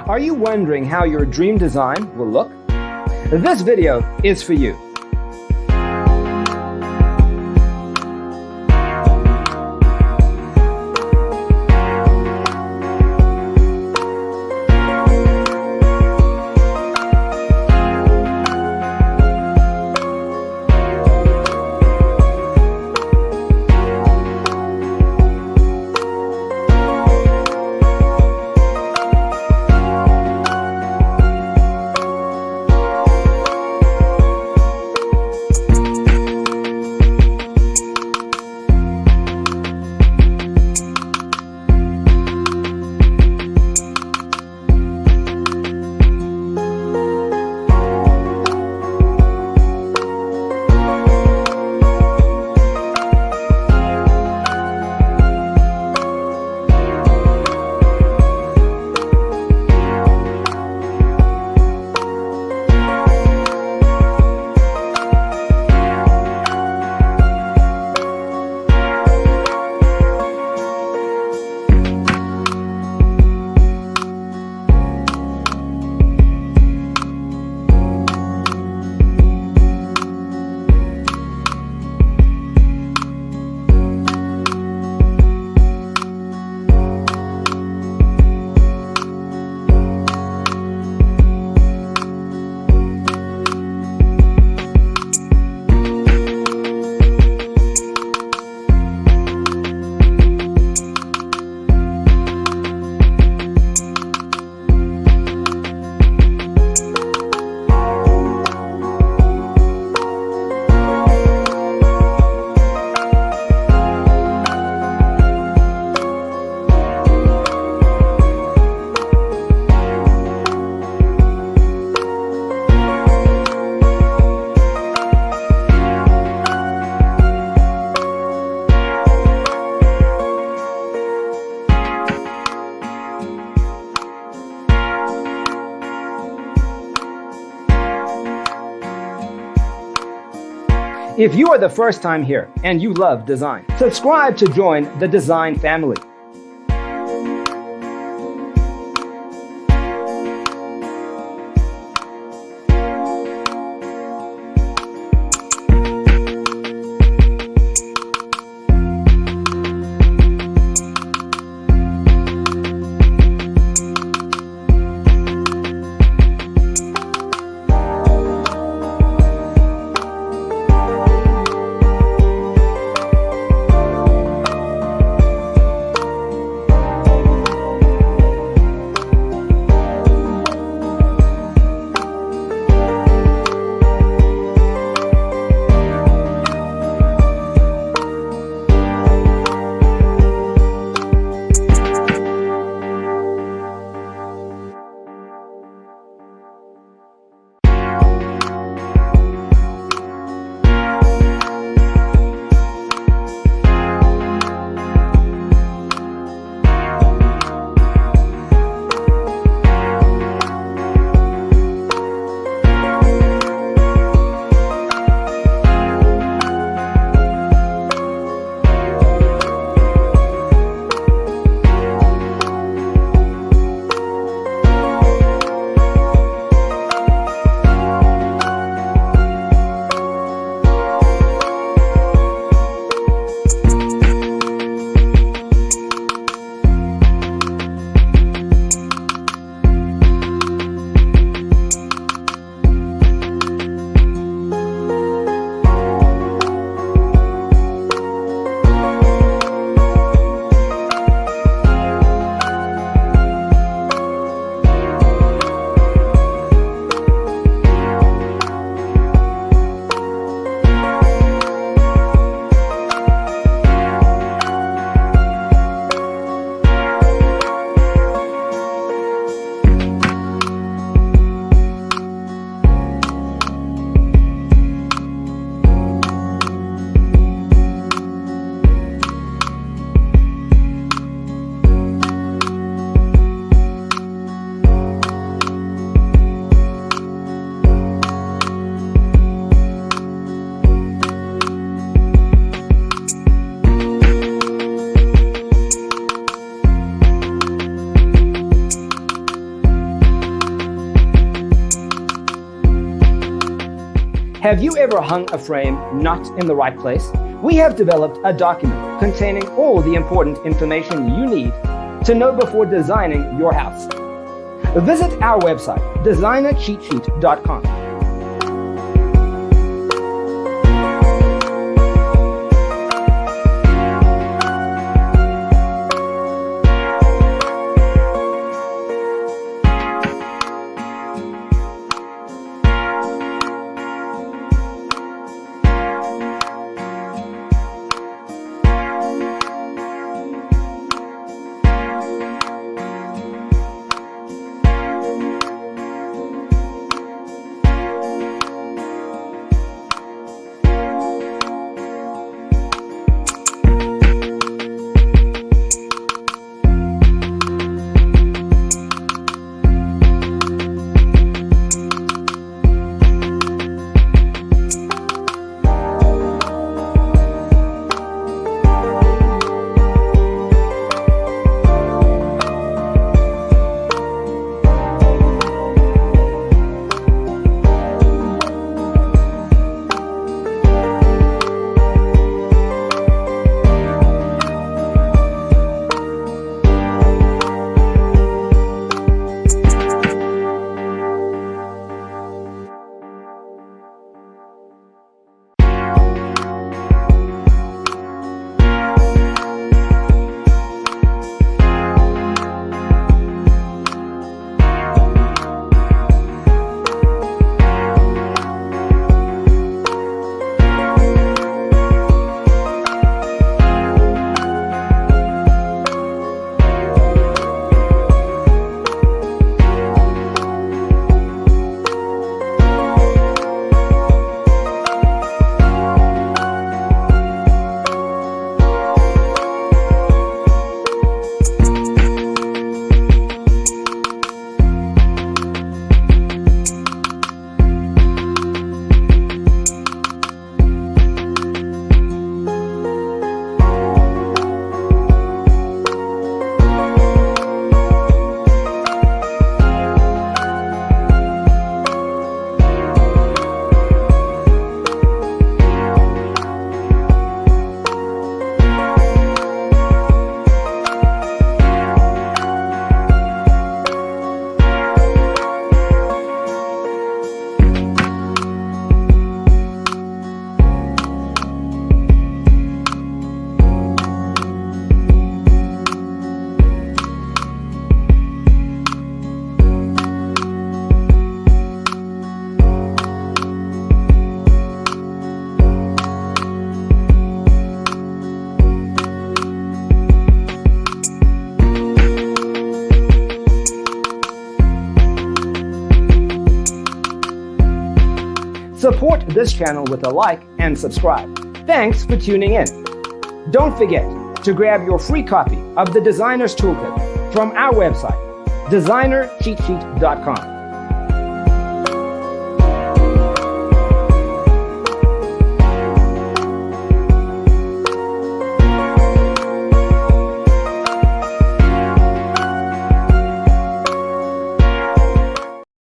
Are you wondering how your dream design will look? This video is for you. If you are the first time here and you love design, subscribe to join the design family. Have you ever hung a frame not in the right place? We have developed a document containing all the important information you need to know before designing your house. Visit our website, designercheatsheet.com. Support this channel with a like and subscribe. Thanks for tuning in. Don't forget to grab your free copy of the Designer's Toolkit from our website, designercheatsheet.com.